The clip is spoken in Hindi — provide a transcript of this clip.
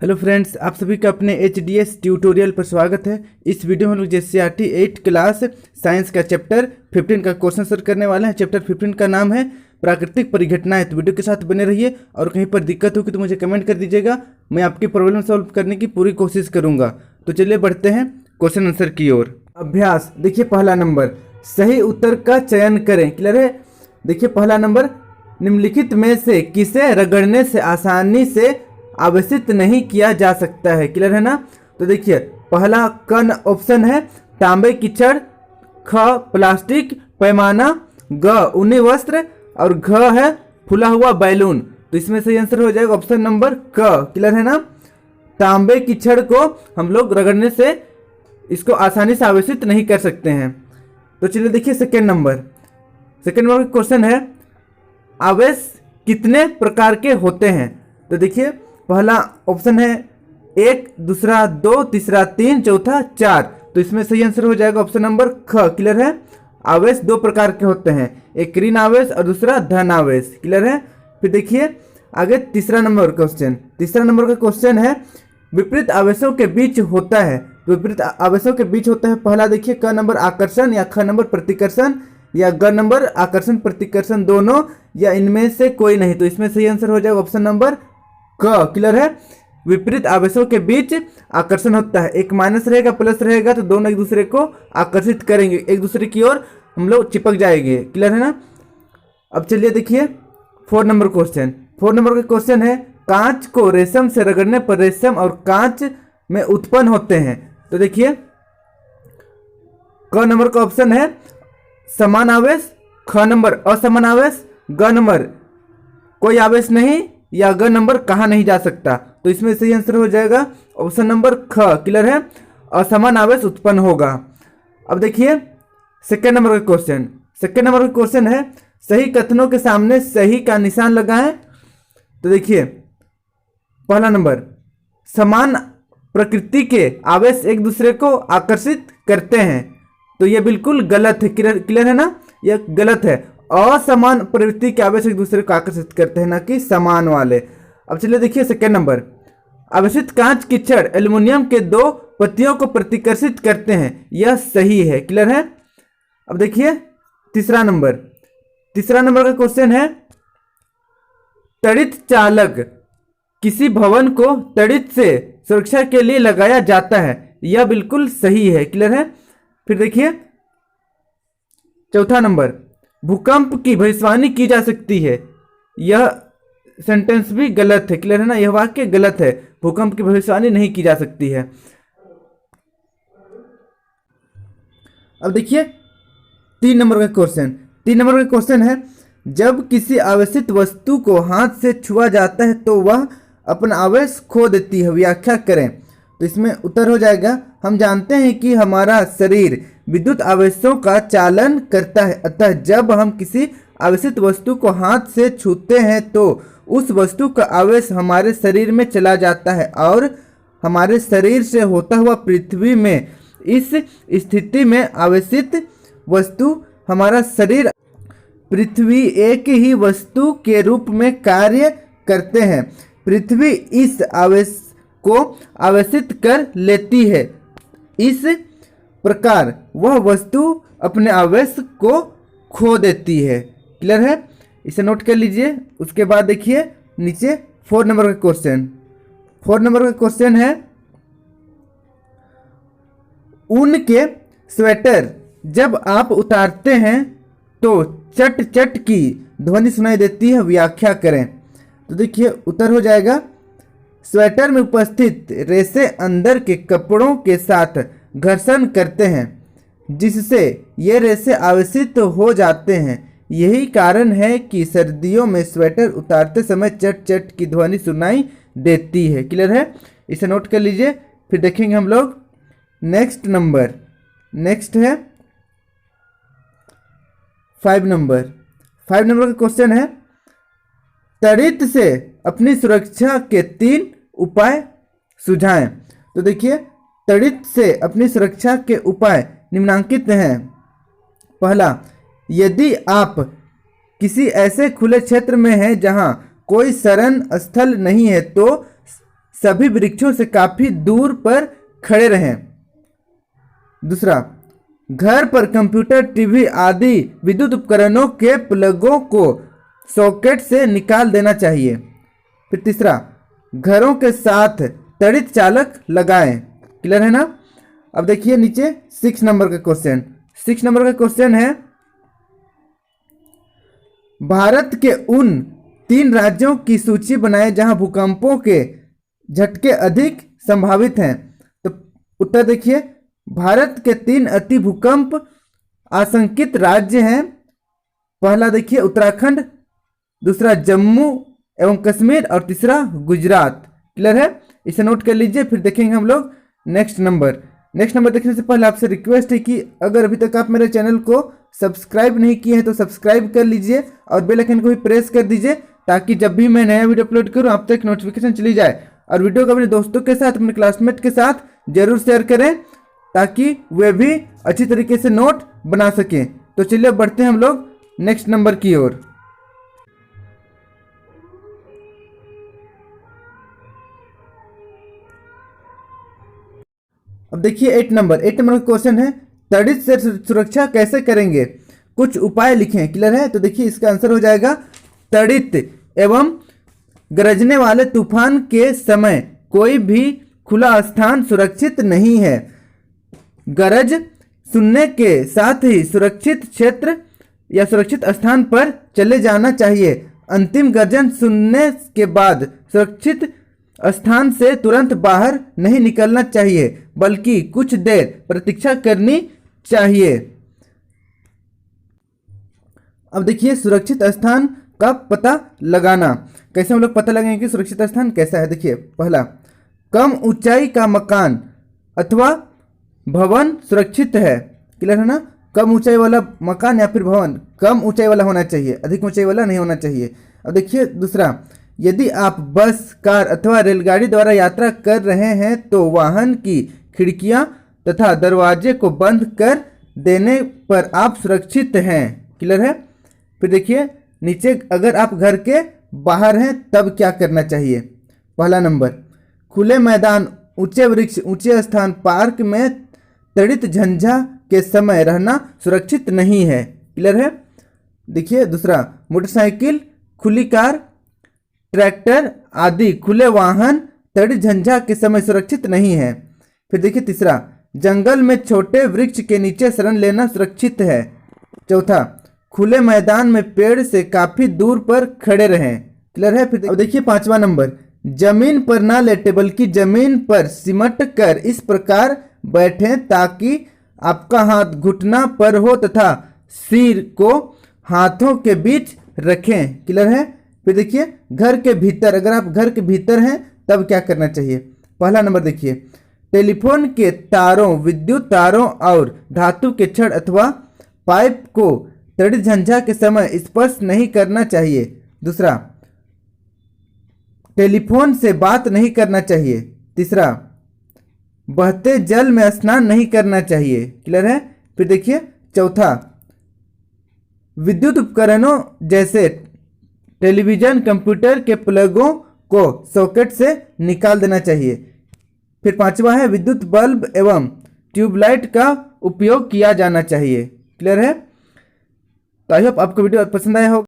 हेलो फ्रेंड्स, आप सभी का अपने HDS ट्यूटोरियल पर स्वागत है। इस वीडियो में हम लोग JCRT 8 क्लास साइंस का चैप्टर 15 का क्वेश्चन सॉल्व करने वाले हैं। चैप्टर 15 का नाम है प्राकृतिक परिघटनाएं। तो वीडियो के साथ बने रहिए और कहीं पर दिक्कत होगी तो मुझे कमेंट कर दीजिएगा, मैं आपकी प्रॉब्लम सॉल्व करने की पूरी कोशिश करूँगा। तो चलिए बढ़ते हैं क्वेश्चन आंसर की ओर। अभ्यास देखिए, पहला नंबर, सही उत्तर का चयन करें। क्लियर है? देखिए पहला नंबर, निम्नलिखित में से किसे रगड़ने से आसानी से आवेशित नहीं किया जा सकता है। क्लियर है ना? तो देखिए पहला कन ऑप्शन है तांबे की छड़, ख प्लास्टिक पैमाना, ग ऊनी वस्त्र और घ है फुला हुआ बैलून। तो इसमें सही आंसर हो जाएगा ऑप्शन नंबर क। क्लियर है ना? तांबे की छड़ को हम लोग रगड़ने से इसको आसानी से आवेशित नहीं कर सकते हैं। तो चलिए देखिए सेकेंड नंबर का क्वेश्चन है, आवेश कितने प्रकार के होते हैं। तो देखिए पहला ऑप्शन है 1, दूसरा 2, तीसरा 3, चौथा 4। तो इसमें सही आंसर हो जाएगा ऑप्शन नंबर ख। क्लियर है? आवेश 2 प्रकार के होते हैं, एक ऋण आवेश और दूसरा धन आवेश। क्लियर है? फिर देखिए आगे तीसरा नंबर का क्वेश्चन है, विपरीत आवेशों के बीच होता है। तो विपरीत आवेशों के बीच होता है, पहला देखिए क नंबर आकर्षण या ख नंबर प्रतिकर्षण या ग नंबर आकर्षण प्रतिकर्षण दोनों या इनमें से कोई नहीं। तो इसमें सही आंसर हो जाएगा ऑप्शन नंबर क। क्लियर है? विपरीत आवेशों के बीच आकर्षण होता है, एक माइनस रहेगा प्लस रहेगा तो दोनों एक दूसरे को आकर्षित करेंगे, एक दूसरे की ओर हम लोग चिपक जाएंगे। क्लियर है ना? अब चलिए देखिए 4 नंबर का क्वेश्चन है, कांच को रेशम से रगड़ने पर रेशम और कांच में उत्पन्न होते हैं। तो देखिए क नंबर का ऑप्शन है समान आवेश, ख नंबर असमान आवेश, ग नंबर कोई आवेश नहीं या ग नंबर कहा नहीं जा सकता। तो इसमें सही आंसर हो जाएगा ऑप्शन नंबर ख। क्लियर है? असमान आवेश उत्पन्न होगा। अब देखिए सेकेंड नंबर का क्वेश्चन है, सही कथनों के सामने सही का निशान लगाएं। तो देखिए पहला नंबर, समान प्रकृति के आवेश एक दूसरे को आकर्षित करते हैं। तो यह बिल्कुल गलत है। क्लियर है ना? यह गलत है। असमान प्रवृत्ति के आवेश एक दूसरे को आकर्षित करते हैं, ना कि समान वाले। अब चलिए देखिए सेकेंड नंबर, आवेशित कांच की छड़ एल्युमिनियम के 2 पत्तियों को प्रतिकर्षित करते हैं, यह सही है। क्लियर है? अब देखिए तीसरा नंबर का क्वेश्चन है, तड़ित चालक किसी भवन को तड़ित से सुरक्षा के लिए लगाया जाता है, यह बिल्कुल सही है। क्लियर है? फिर देखिए चौथा नंबर, भूकंप की भविष्यवाणी की जा सकती है, यह सेंटेंस भी गलत है। क्लियर है ना? यह वाक्य गलत है, भूकंप की भविष्यवाणी नहीं की जा सकती है। अब देखिए 3 नंबर का क्वेश्चन है, जब किसी आवेशित वस्तु को हाथ से छुआ जाता है तो वह अपना आवेश खो देती है, व्याख्या करें। तो इसमें उत्तर हो जाएगा, हम जानते हैं कि हमारा शरीर विद्युत आवेशों का चालन करता है, अतः जब हम किसी आवेशित वस्तु को हाथ से छूते हैं तो उस वस्तु का आवेश हमारे शरीर में चला जाता है और हमारे शरीर से होता हुआ पृथ्वी में। इस स्थिति में आवेशित वस्तु हमारा शरीर पृथ्वी एक ही वस्तु के रूप में कार्य करते हैं। पृथ्वी इस आवेश को आवेशित कर लेती है, इस प्रकार वह वस्तु अपने आवेश को खो देती है। क्लियर है? इसे नोट कर लीजिए। उसके बाद देखिए नीचे 4 नंबर का क्वेश्चन है, ऊन के स्वेटर जब आप उतारते हैं तो चट चट की ध्वनि सुनाई देती है, व्याख्या करें। तो देखिए उत्तर हो जाएगा, स्वेटर में उपस्थित रेशे अंदर के कपड़ों के साथ घर्षण करते हैं, जिससे ये रेशे आवेशित हो जाते हैं। यही कारण है कि सर्दियों में स्वेटर उतारते समय चट चट की ध्वनि सुनाई देती है। क्लियर है? इसे नोट कर लीजिए। फिर देखेंगे हम लोग नेक्स्ट है 5 नंबर का क्वेश्चन है, तड़ित से अपनी सुरक्षा के 3 उपाय सुझाएं। तो देखिए तड़ित से अपनी सुरक्षा के उपाय निम्नलिखित हैं। पहला, यदि आप किसी ऐसे खुले क्षेत्र में हैं जहां कोई शरण स्थल नहीं है तो सभी वृक्षों से काफी दूर पर खड़े रहें। दूसरा, घर पर कंप्यूटर, टीवी आदि विद्युत उपकरणों के प्लगों को सॉकेट से निकाल देना चाहिए। फिर तीसरा, घरों के साथ त्वरित चालक लगाएं। क्लियर है ना। अब देखिए नीचे 6 नंबर का क्वेश्चन। 6 नंबर का क्वेश्चन है, भारत के उन 3 राज्यों की सूची बनाएं जहां भूकंपों के झटके अधिक संभावित हैं। तो उत्तर देखिए, भारत के 3 अति भूकंप आशंकित राज्य हैं। पहला देखिए उत्तराखंड, दूसरा जम्मू एवं कश्मीर और तीसरा गुजरात। क्लियर है, इसे नोट कर लीजिए। फिर देखेंगे हम लोग नेक्स्ट नंबर देखने से पहले आपसे रिक्वेस्ट है कि अगर अभी तक आप मेरे चैनल को सब्सक्राइब नहीं किए हैं तो सब्सक्राइब कर लीजिए और बेल आइकन को भी प्रेस कर दीजिए, ताकि जब भी मैं नया वीडियो अपलोड करूं आप तक नोटिफिकेशन चली जाए। और वीडियो को अपने दोस्तों के साथ, अपने क्लासमेट के साथ जरूर शेयर करें, ताकि वे भी अच्छी तरीके से नोट बना सकें। तो चलिए बढ़ते हैं हम लोग नेक्स्ट नंबर की ओर। अब देखिए 8 नंबर का क्वेश्चन है, त्वरित से सुरक्षा कैसे करेंगे, कुछ उपाय लिखें। क्लियर है, तो देखिए इसका आंसर हो जाएगा, त्वरित एवं गरजने वाले तूफान के समय कोई भी खुला स्थान सुरक्षित नहीं है। गरज सुनने के साथ ही सुरक्षित क्षेत्र या सुरक्षित स्थान पर चले जाना चाहिए। अंतिम गर्जन सुनने के बाद सुरक्षित स्थान से तुरंत बाहर नहीं निकलना चाहिए, बल्कि कुछ देर प्रतीक्षा करनी चाहिए। अब देखिए सुरक्षित स्थान का पता लगाना। कैसे हम लोग पता लगाएंगे कि सुरक्षित स्थान कैसा है। देखिए पहला, कम ऊंचाई का मकान अथवा भवन सुरक्षित है। क्लियर है ना, कम ऊंचाई वाला मकान या फिर भवन कम ऊंचाई वाला होना चाहिए, अधिक ऊंचाई वाला नहीं होना चाहिए। अब देखिए दूसरा, यदि आप बस, कार अथवा रेलगाड़ी द्वारा यात्रा कर रहे हैं तो वाहन की खिड़कियां तथा दरवाजे को बंद कर देने पर आप सुरक्षित हैं। क्लियर है। फिर देखिए नीचे, अगर आप घर के बाहर हैं तब क्या करना चाहिए। पहला नंबर, खुले मैदान, ऊंचे वृक्ष, ऊंचे स्थान, पार्क में त्वरित झंझा के समय रहना सुरक्षित नहीं है। क्लियर है। देखिए दूसरा, मोटरसाइकिल, खुली कार, ट्रैक्टर आदि खुले वाहन त्वरित झंझा के समय सुरक्षित नहीं है। फिर देखिए तीसरा, जंगल में छोटे वृक्ष के नीचे शरण लेना सुरक्षित है। चौथा, खुले मैदान में पेड़ से काफी दूर पर खड़े रहें। क्लियर है। फिर अब देखिए 5वां नंबर, जमीन पर ना लेटे बल्कि जमीन पर सिमट कर इस प्रकार बैठें ताकि आपका हाथ घुटना पर हो तथा सिर को हाथों के बीच रखें। क्लियर है। फिर देखिए घर के भीतर, अगर आप घर के भीतर हैं तब क्या करना चाहिए। पहला नंबर देखिए, टेलीफोन के तारों, विद्युत तारों और धातु के छड़ अथवा पाइप को त्वरित झंझा के समय स्पर्श नहीं करना चाहिए। दूसरा, टेलीफोन से बात नहीं करना चाहिए। तीसरा, बहते जल में स्नान नहीं करना चाहिए। क्लियर है। फिर देखिए चौथा, विद्युत उपकरणों जैसे टेलीविजन, कंप्यूटर के प्लगों को सॉकेट से निकाल देना चाहिए। फिर 5वां है, विद्युत बल्ब एवं ट्यूबलाइट का उपयोग किया जाना चाहिए। क्लियर है। तो आई होप आपको वीडियो पसंद आया होगा।